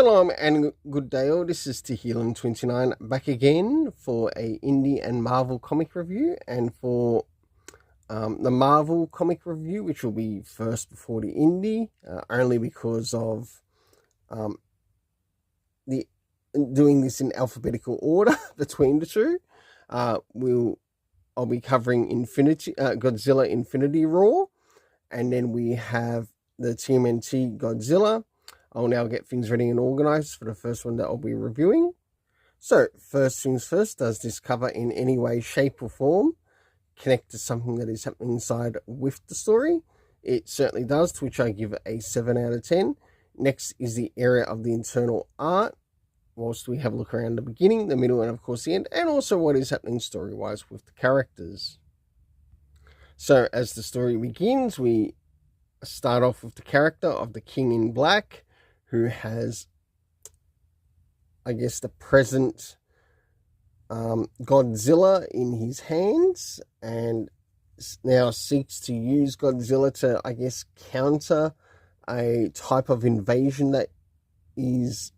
Shalom and good day all, this is Tehillim29 back again for a indie and Marvel comic review, and for the Marvel comic review, which will be first before the indie, only because of doing this in alphabetical order between the two. I'll be covering Godzilla Infinity War, and then we have the TMNT Godzilla. I'll now get things ready and organized for the first one that I'll be reviewing. So, first things first, does this cover in any way, shape or form connect to something that is happening inside with the story? It certainly does, to which I give it a 7 out of 10. Next is the area of the internal art, whilst we have a look around the beginning, the middle, and of course the end, and also what is happening story-wise with the characters. So, as the story begins, we start off with the character of the King in Black, who has, I guess, the present Godzilla in his hands, and now seeks to use Godzilla to, I guess, counter a type of invasion that is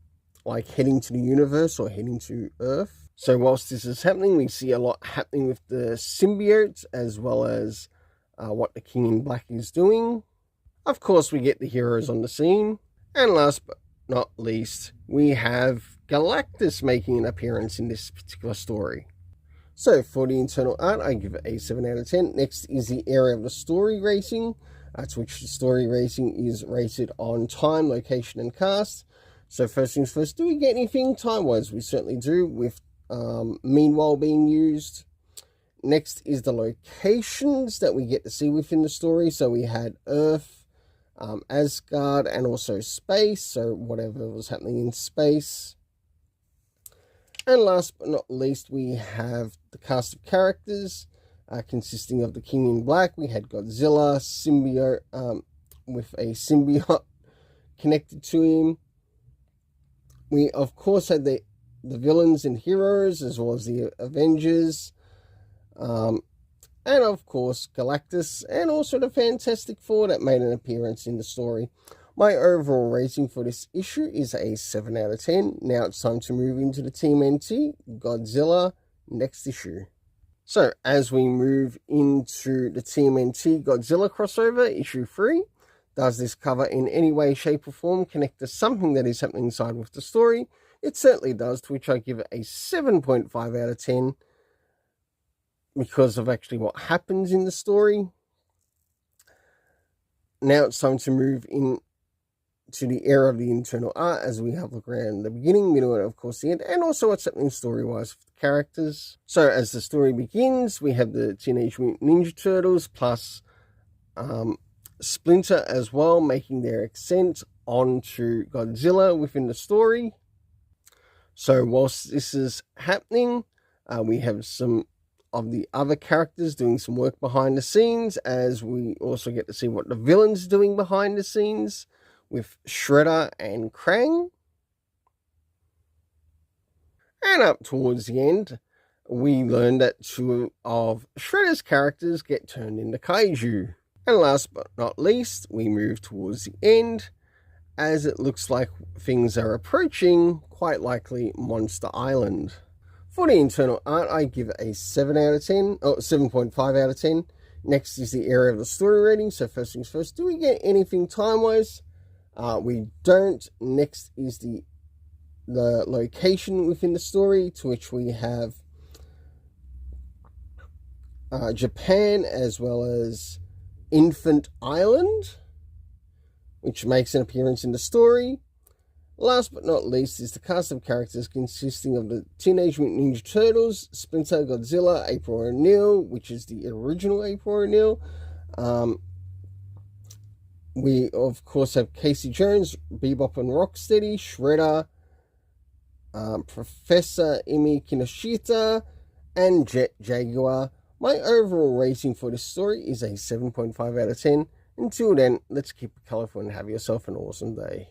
like heading to the universe or heading to Earth. So whilst this is happening, we see a lot happening with the symbiotes, as well as what the King in Black is doing. Of course, we get the heroes on the scene. And last but not least, we have Galactus making an appearance in this particular story. So for the internal art, I give it a 7 out of 10. Next is the area of the story rating, to which the story rating is rated on time, location, and cast. So first things first, do we get anything time-wise? We certainly do, with Meanwhile being used. Next is the locations that we get to see within the story. So we had Earth, Asgard, and also space, so whatever was happening in space. And last but not least, we have the cast of characters, consisting of the King in Black. We had Godzilla, symbiote, with a symbiote connected to him. We, of course, had the villains and heroes, as well as the Avengers, and of course Galactus, and also the Fantastic Four that made an appearance in the story. My overall rating for this issue is a 7 out of 10. Now it's time to move into the TMNT Godzilla next issue. So as we move into the TMNT Godzilla crossover, issue 3, does this cover in any way, shape or form connect to something that is happening inside with the story? It certainly does, to which I give it a 7.5 out of 10. Because of actually what happens in the story. Now it's time to move in to the area of the internal art, as we have a look around the beginning, middle, and of course the end, and also what's happening story-wise with the characters. So as the story begins, we have the Teenage Mutant Ninja Turtles plus Splinter as well, making their ascent onto Godzilla within the story. So whilst this is happening, we have some of the other characters doing some work behind the scenes, as we also get to see what the villain's doing behind the scenes with Shredder and Krang. And up towards the end, we learn that 2 of Shredder's characters get turned into kaiju. And last but not least, we move towards the end, as it looks like things are approaching, quite likely, Monster Island. For the internal art, I give it a 7 out of 10, or 7.5 out of 10. Next is the area of the story rating. So first things first, do we get anything time-wise? We don't. Next is the location within the story, to which we have Japan, as well as Infant Island, which makes an appearance in the story. Last but not least is the cast of characters, consisting of the Teenage Mutant Ninja Turtles, Splinter, Godzilla, April O'Neil, which is the original April O'Neil. We, of course, have Casey Jones, Bebop and Rocksteady, Shredder, Professor Imi Kinoshita, and Jet Jaguar. My overall rating for this story is a 7.5 out of 10. Until then, let's keep it colourful and have yourself an awesome day.